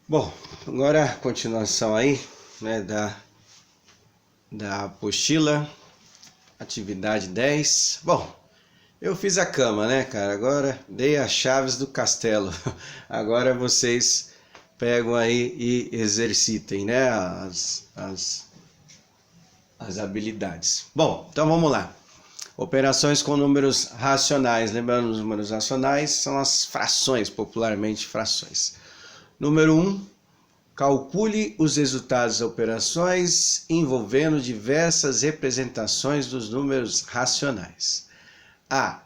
Bom, agora a continuação aí, né, da apostila, atividade 10. Bom, eu fiz a cama, né, cara? Agora dei as chaves do castelo. Agora vocês pegam aí e exercitem, né, as habilidades. Bom, então vamos lá. Operações com números racionais. Lembrando, os números racionais são as frações, popularmente frações. Número 1. Calcule os resultados das operações envolvendo diversas representações dos números racionais. A.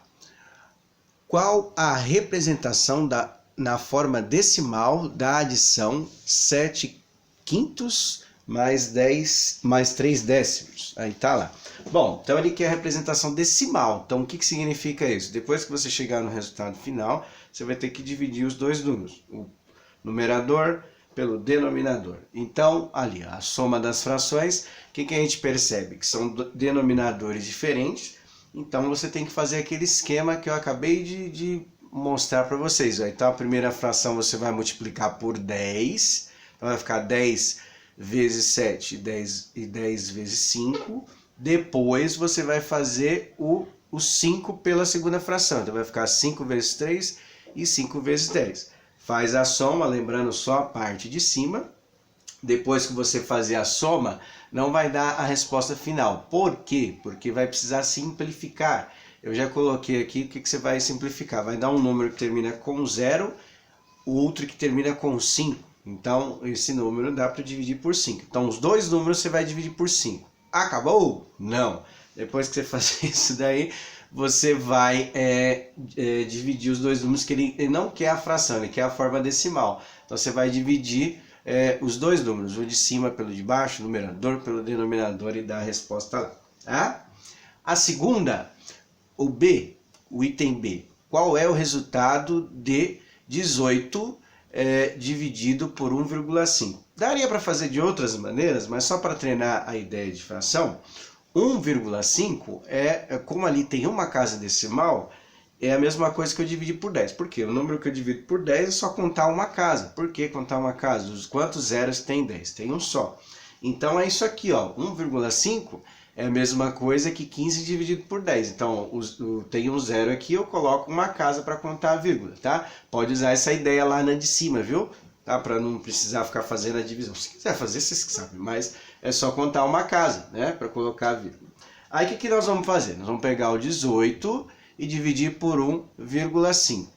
Qual a representação na forma decimal da adição 7 quintos mais 10 mais 3 décimos? Aí tá lá. Bom, então ele quer a representação decimal. Então o que significa isso? Depois que você chegar no resultado final, você vai ter que dividir os dois números. O numerador pelo denominador. Então, ali, a soma das frações, o que a gente percebe? Que são denominadores diferentes, então você tem que fazer aquele esquema que eu acabei de mostrar para vocês. Então, a primeira fração você vai multiplicar por 10, então vai ficar 10 vezes 7 e 10 vezes 5. Depois você vai fazer o 5 pela segunda fração, então vai ficar 5 vezes 3 e 5 vezes 10. Faz a soma, lembrando só a parte de cima. Depois que você fazer a soma, não vai dar a resposta final. Por quê? Porque vai precisar simplificar. Eu já coloquei aqui o que você vai simplificar. Vai dar um número que termina com 0, o outro que termina com 5. Então, esse número dá para dividir por 5. Então, os dois números você vai dividir por 5. Acabou? Não. Depois que você fazer isso daí, você vai dividir os dois números, que ele não quer a fração, ele quer a forma decimal. Então você vai dividir os dois números, o de cima pelo de baixo, o numerador pelo denominador, e dar a resposta lá. Tá? A segunda, o item B. Qual é o resultado de 18 dividido por 1,5? Daria para fazer de outras maneiras, mas só para treinar a ideia de fração. 1,5 como ali tem uma casa decimal, é a mesma coisa que eu dividir por 10. Por quê? O número que eu divido por 10 é só contar uma casa. Por que contar uma casa? Quantos zeros tem 10? Tem um só. Então é isso aqui, ó. 1,5 é a mesma coisa que 15 dividido por 10. Então tem um zero aqui, eu coloco uma casa para contar a vírgula, tá? Pode usar essa ideia lá na de cima, viu? Tá? Para não precisar ficar fazendo a divisão. Se quiser fazer, vocês que sabem, mas é só contar uma casa, né? Para colocar a vírgula. Aí o que nós vamos fazer? Nós vamos pegar o 18 e dividir por 1,5,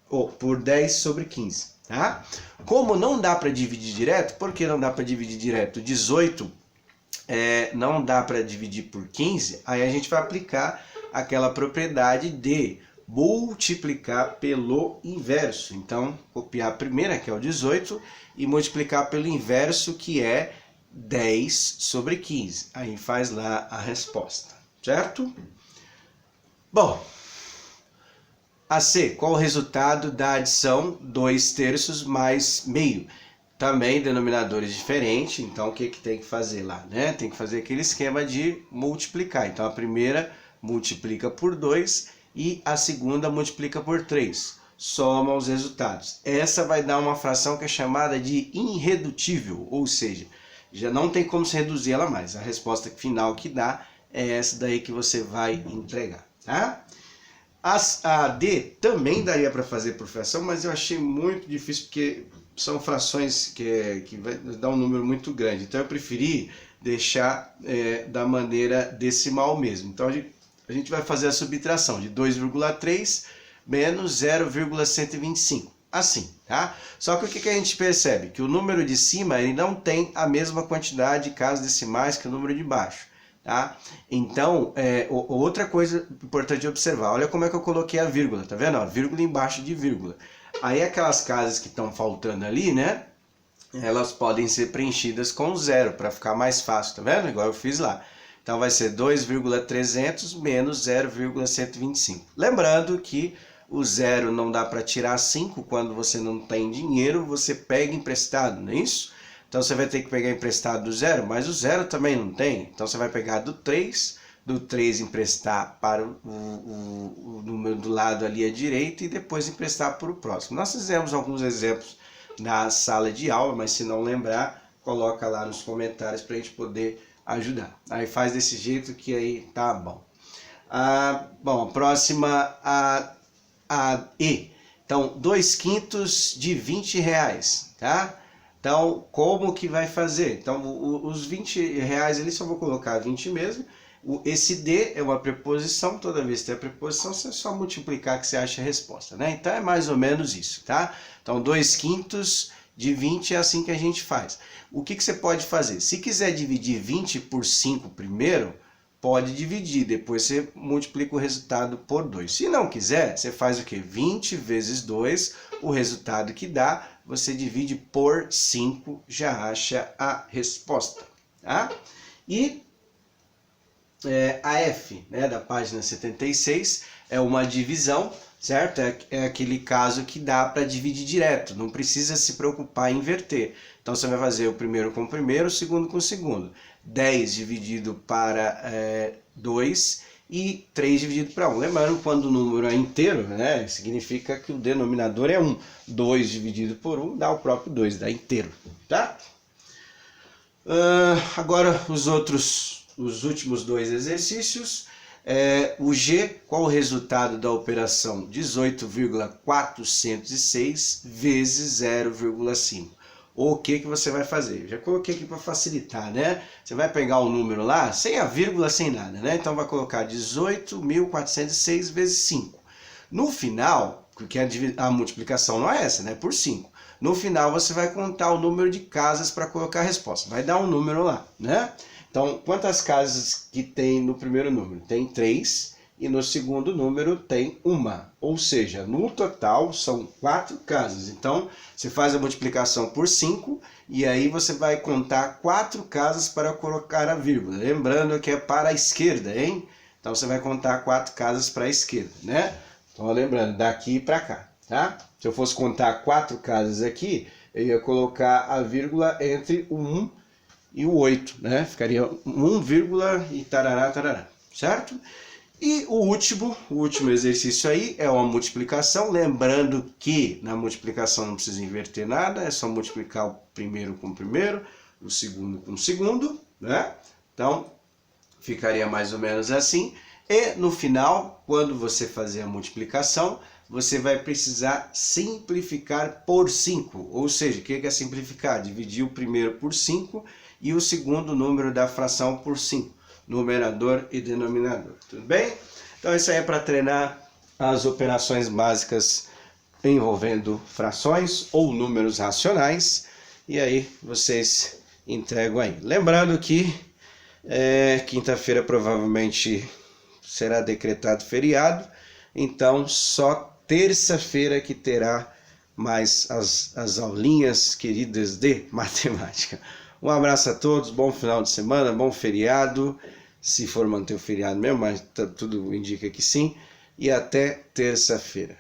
ou por 10 sobre 15, tá? Como não dá para dividir direto, por que não dá para dividir direto? 18 não dá para dividir por 15, aí a gente vai aplicar aquela propriedade de multiplicar pelo inverso. Então, copiar a primeira, que é o 18, e multiplicar pelo inverso, que é 10 sobre 15. Aí faz lá a resposta, certo? Bom, a C, qual o resultado da adição 2 terços mais meio? Também denominadores diferentes, então o que tem que fazer lá, né? Tem que fazer aquele esquema de multiplicar. Então a primeira multiplica por 2 e a segunda multiplica por 3. Soma os resultados. Essa vai dar uma fração que é chamada de irredutível, ou seja, já não tem como se reduzir ela mais. A resposta final que dá é essa daí que você vai entregar, tá? A D também daria para fazer por fração, mas eu achei muito difícil porque são frações que vai dar um número muito grande. Então eu preferi deixar da maneira decimal mesmo. Então a gente vai fazer a subtração de 2,3 menos 0,125. Assim, tá? Só que o que a gente percebe? Que o número de cima ele não tem a mesma quantidade de casas decimais que o número de baixo. Tá? Então, outra coisa importante de observar, olha como é que eu coloquei a vírgula, tá vendo? Ó, vírgula embaixo de vírgula. Aí aquelas casas que estão faltando ali, né? Elas podem ser preenchidas com zero, para ficar mais fácil, tá vendo? Igual eu fiz lá. Então vai ser 2,300 menos 0,125. Lembrando que o zero não dá para tirar 5 quando você não tem dinheiro, você pega emprestado, não é isso? Então você vai ter que pegar emprestado do zero, mas o zero também não tem. Então você vai pegar do 3 emprestar para o número do lado ali à direita e depois emprestar para o próximo. Nós fizemos alguns exemplos na sala de aula, mas se não lembrar, coloca lá nos comentários para a gente poder ajudar. Aí faz desse jeito que aí tá bom. Bom, a próxima, a E. Então, 2/5 de R$20, tá? Então, como que vai fazer? Então, os R$20 ali só vou colocar 20 mesmo. Esse D é uma preposição, toda vez que tem a preposição, você só multiplicar que você acha a resposta, né? Então, é mais ou menos isso, tá? Então, 2/5 de 20 é assim que a gente faz. O que você pode fazer? Se quiser dividir 20 por 5 primeiro, pode dividir, depois você multiplica o resultado por 2. Se não quiser, você faz o quê? 20 vezes 2, o resultado que dá, você divide por 5, já acha a resposta. Tá? E a F, né, da página 76, é uma divisão, certo? É aquele caso que dá para dividir direto, não precisa se preocupar em inverter. Então você vai fazer o primeiro com o primeiro, o segundo com o segundo. 10 dividido para 2 e 3 dividido para 1. Lembrando, quando o número é inteiro, né, significa que o denominador é 1. 2 dividido por 1 dá o próprio 2, dá inteiro. Tá? Agora os últimos dois exercícios. O G, qual o resultado da operação 18,406 vezes 0,5? O que você vai fazer? Eu já coloquei aqui para facilitar, né? Você vai pegar o número lá, sem a vírgula, sem nada, né? Então vai colocar 18.406 vezes 5. No final, porque a multiplicação não é essa, né? Por 5. No final você vai contar o número de casas para colocar a resposta. Vai dar um número lá, né? Então, quantas casas que tem no primeiro número? Tem 3 e no segundo número tem 1. Ou seja, no total são 4 casas. Então, você faz a multiplicação por 5 e aí você vai contar 4 casas para colocar a vírgula. Lembrando que é para a esquerda, hein? Então, você vai contar 4 casas para a esquerda, né? Então, lembrando, daqui para cá, tá? Se eu fosse contar 4 casas aqui, eu ia colocar a vírgula entre o 1 e o 8, né? Ficaria 1, e tarará, tarará, certo? E o último exercício aí é uma multiplicação, lembrando que na multiplicação não precisa inverter nada, é só multiplicar o primeiro com o primeiro, o segundo com o segundo, né? Então, ficaria mais ou menos assim. E no final, quando você fazer a multiplicação, você vai precisar simplificar por 5. Ou seja, o que é simplificar? Dividir o primeiro por 5 e o segundo número da fração por 5. Numerador e denominador. Tudo bem? Então isso aí é para treinar as operações básicas envolvendo frações ou números racionais. E aí vocês entregam aí. Lembrando que quinta-feira provavelmente será decretado feriado. Então só terça-feira que terá mais as aulinhas queridas de matemática. Um abraço a todos, bom final de semana, bom feriado, se for manter o feriado mesmo, mas tudo indica que sim, e até terça-feira.